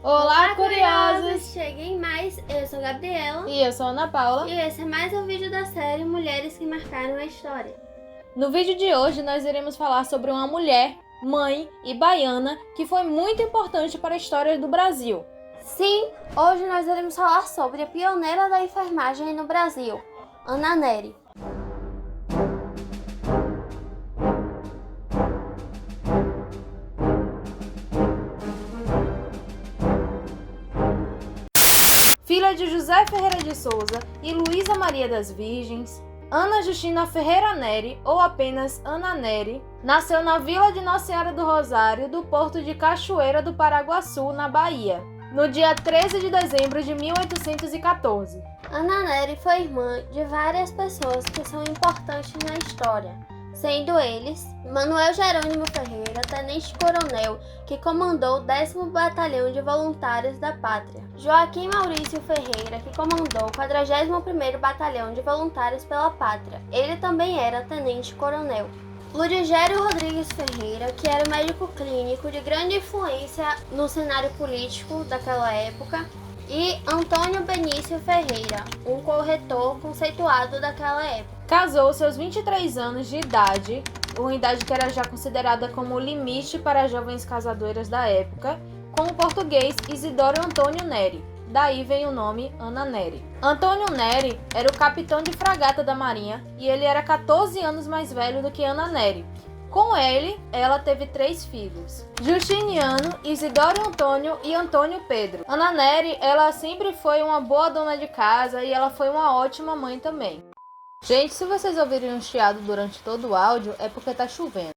Olá, curiosos! Cheguem mais, eu sou a Gabriela E eu sou a Ana Paula. e esse é mais um vídeo da série Mulheres que Marcaram a História. No vídeo de hoje nós iremos falar sobre uma mulher, mãe e baiana que foi muito importante para a história do Brasil. Sim, hoje nós iremos falar sobre a pioneira da enfermagem no Brasil, Ana Nery. Filha de José Ferreira de Souza e Luísa Maria das Virgens, Ana Justina Ferreira Nery, ou apenas Ana Nery, nasceu na Vila de Nossa Senhora do Rosário, do Porto de Cachoeira do Paraguaçu, na Bahia, no dia 13 de dezembro de 1814. Ana Nery foi irmã de várias pessoas que são importantes na história, sendo eles Manuel Jerônimo Ferreira, tenente-coronel, que comandou o 10º Batalhão de Voluntários da Pátria; Joaquim Maurício Ferreira, que comandou o 41º Batalhão de Voluntários pela Pátria. Ele também era tenente-coronel. Ludigério Rodrigues Ferreira, que era médico clínico de grande influência no cenário político daquela época, e Antônio Benício Ferreira, um corretor conceituado daquela época. Casou seus 23 anos de idade, uma idade que era já considerada como o limite para jovens casadoras da época, com o português Isidoro Antônio Nery. Daí vem o nome Ana Nery. Antônio Nery era o capitão de fragata da Marinha e ele era 14 anos mais velho do que Ana Nery. Com ele, ela teve 3 filhos: Justiniano, Isidoro Antônio e Antônio Pedro. Ana Nery, ela sempre foi uma boa dona de casa e ela foi uma ótima mãe também. Gente, se vocês ouvirem um chiado durante todo o áudio, é porque tá chovendo.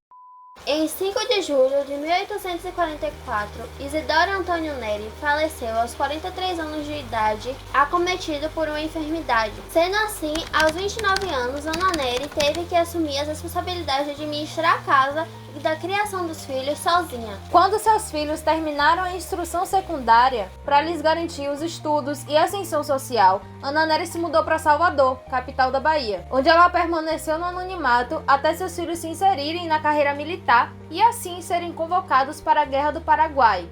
Em 5 de julho de 1844, Isidoro Antônio Nery faleceu aos 43 anos de idade, acometido por uma enfermidade. Sendo assim, aos 29 anos, Ana Nery teve que assumir as responsabilidades de administrar a casa e da criação dos filhos sozinha. Quando seus filhos terminaram a instrução secundária, para lhes garantir os estudos e ascensão social, Ana Nery se mudou para Salvador, capital da Bahia, onde ela permaneceu no anonimato até seus filhos se inserirem na carreira militar e assim serem convocados para a Guerra do Paraguai.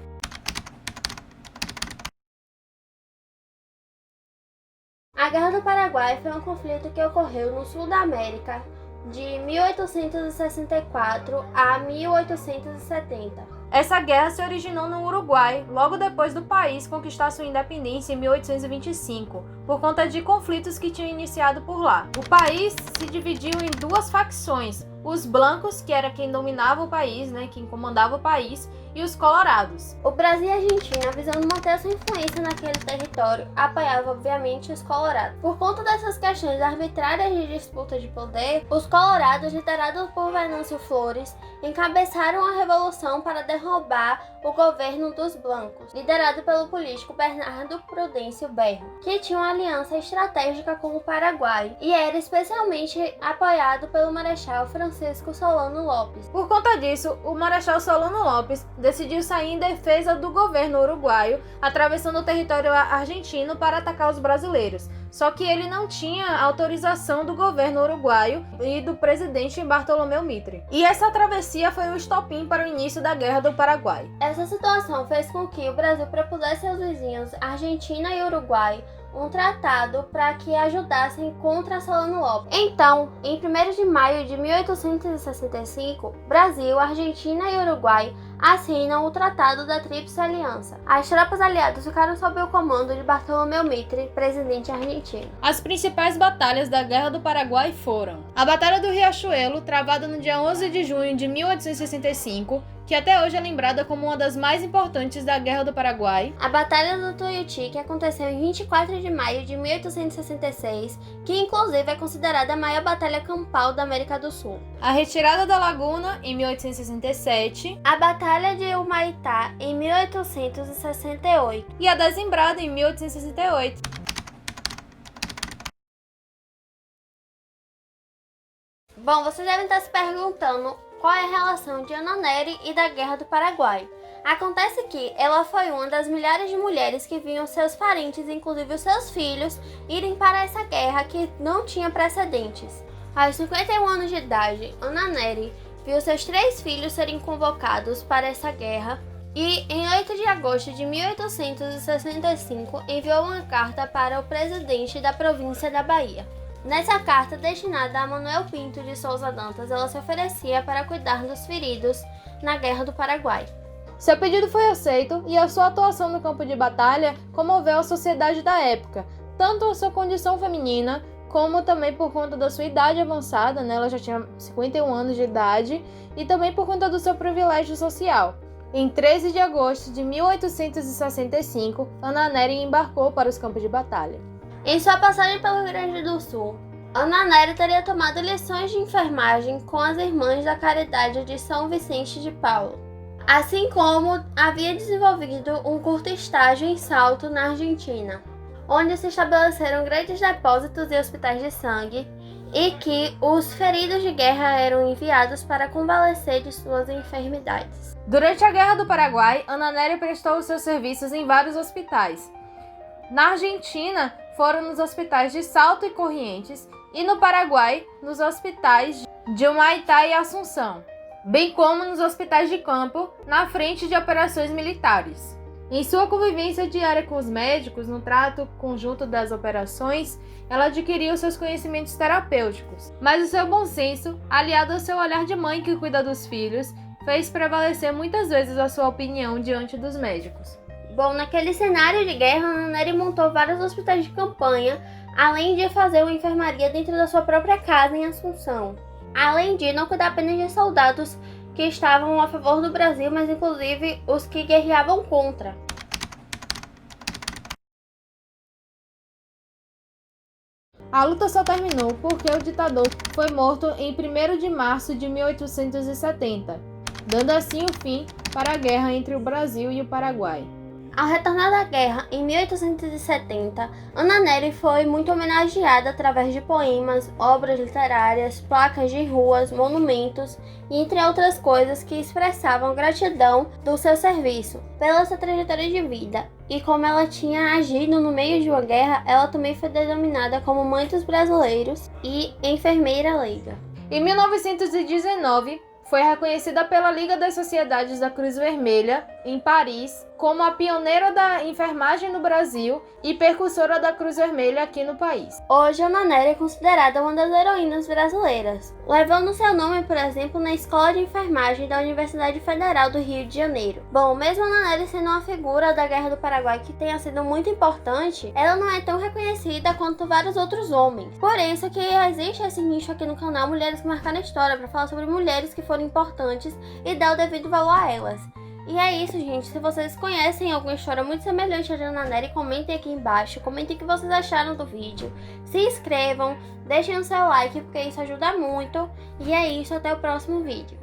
A Guerra do Paraguai foi um conflito que ocorreu no sul da América de 1864 a 1870. Essa guerra se originou no Uruguai, logo depois do país conquistar sua independência em 1825, por conta de conflitos que tinham iniciado por lá. O país se dividiu em 2 facções: os blancos, que era quem dominava o país, quem comandava o país, e os colorados. O Brasil e a Argentina, visando manter sua influência naquele território, apoiavam obviamente os colorados. Por conta dessas questões arbitrárias de disputa de poder, os colorados, liderados por Venâncio Flores, encabeçaram a revolução para derrubar o governo dos blancos, liderado pelo político Bernardo Prudêncio Berro, que tinha uma aliança estratégica com o Paraguai e era especialmente apoiado pelo Marechal Francisco Solano Lopes. Por conta disso, o Marechal Solano Lopes decidiu sair em defesa do governo uruguaio, atravessando o território argentino para atacar os brasileiros. Só que ele não tinha autorização do governo uruguaio e do presidente Bartolomeu Mitre. E essa travessia foi o estopim para o início da Guerra do Paraguai. Essa situação fez com que o Brasil propusesse aos vizinhos Argentina e Uruguai um tratado para que ajudassem contra Solano Lopes. Então, em 1º de maio de 1865, Brasil, Argentina e Uruguai assinam o Tratado da Tríplice Aliança. As tropas aliadas ficaram sob o comando de Bartolomeu Mitre, presidente argentino. As principais batalhas da Guerra do Paraguai foram a Batalha do Riachuelo, travada no dia 11 de junho de 1865, que até hoje é lembrada como uma das mais importantes da Guerra do Paraguai. A Batalha do Tuiuti, que aconteceu em 24 de maio de 1866, que inclusive é considerada a maior batalha campal da América do Sul. A Retirada da Laguna, em 1867. A Batalha de Humaitá, em 1868. E a Dezembrada, em 1868. Bom, vocês devem estar se perguntando qual é a relação de Ana Nery e da Guerra do Paraguai. Acontece que ela foi uma das milhares de mulheres que viam seus parentes, inclusive os seus filhos, irem para essa guerra que não tinha precedentes. Aos 51 anos de idade, Ana Nery viu seus 3 filhos serem convocados para essa guerra e, em 8 de agosto de 1865, enviou uma carta para o presidente da província da Bahia. Nessa carta, destinada a Manuel Pinto de Souza Dantas, ela se oferecia para cuidar dos feridos na Guerra do Paraguai. Seu pedido foi aceito e a sua atuação no campo de batalha comoveu a sociedade da época, tanto a sua condição feminina, como também por conta da sua idade avançada, né? Ela já tinha 51 anos de idade, e também por conta do seu privilégio social. Em 13 de agosto de 1865, Ana Nery embarcou para os campos de batalha. Em sua passagem pelo Rio Grande do Sul, Ana Nery teria tomado lições de enfermagem com as Irmãs da Caridade de São Vicente de Paulo, assim como havia desenvolvido um curto estágio em Salto, na Argentina, onde se estabeleceram grandes depósitos e hospitais de sangue, e que os feridos de guerra eram enviados para convalescer de suas enfermidades. Durante a Guerra do Paraguai, Ana Nery prestou os seus serviços em vários hospitais. Na Argentina, foram nos hospitais de Salto e Corrientes, e no Paraguai, nos hospitais de Humaitá e Assunção, bem como nos hospitais de campo, na frente de operações militares. Em sua convivência diária com os médicos, no trato conjunto das operações, ela adquiriu seus conhecimentos terapêuticos, mas o seu bom senso, aliado ao seu olhar de mãe que cuida dos filhos, fez prevalecer muitas vezes a sua opinião diante dos médicos. Bom, naquele cenário de guerra, Ana Nery montou vários hospitais de campanha, além de fazer uma enfermaria dentro da sua própria casa em Assunção. Além de não cuidar apenas de soldados que estavam a favor do Brasil, mas inclusive os que guerreavam contra. A luta só terminou porque o ditador foi morto em 1º de março de 1870, dando assim o fim para a guerra entre o Brasil e o Paraguai. Ao retornar da guerra, em 1870, Ana Nery foi muito homenageada através de poemas, obras literárias, placas de ruas, monumentos e entre outras coisas que expressavam gratidão do seu serviço, pela sua trajetória de vida. E como ela tinha agido no meio de uma guerra, ela também foi denominada como Mãe dos Brasileiros e Enfermeira Leiga. Em 1919, foi reconhecida pela Liga das Sociedades da Cruz Vermelha, em Paris, como a pioneira da enfermagem no Brasil e precursora da Cruz Vermelha aqui no país. Hoje, Ana Nery é considerada uma das heroínas brasileiras, levando seu nome, por exemplo, na Escola de Enfermagem da Universidade Federal do Rio de Janeiro. Bom, mesmo Ana Nery sendo uma figura da Guerra do Paraguai que tenha sido muito importante, ela não é tão reconhecida quanto vários outros homens. Por isso que existe esse nicho aqui no canal Mulheres que Marcaram a História, para falar sobre mulheres que foram importantes e dar o devido valor a elas. E é isso, gente. Se vocês conhecem alguma história muito semelhante a de Ana Nery, comentem aqui embaixo, comentem o que vocês acharam do vídeo, se inscrevam, deixem o seu like porque isso ajuda muito. E é isso, até o próximo vídeo.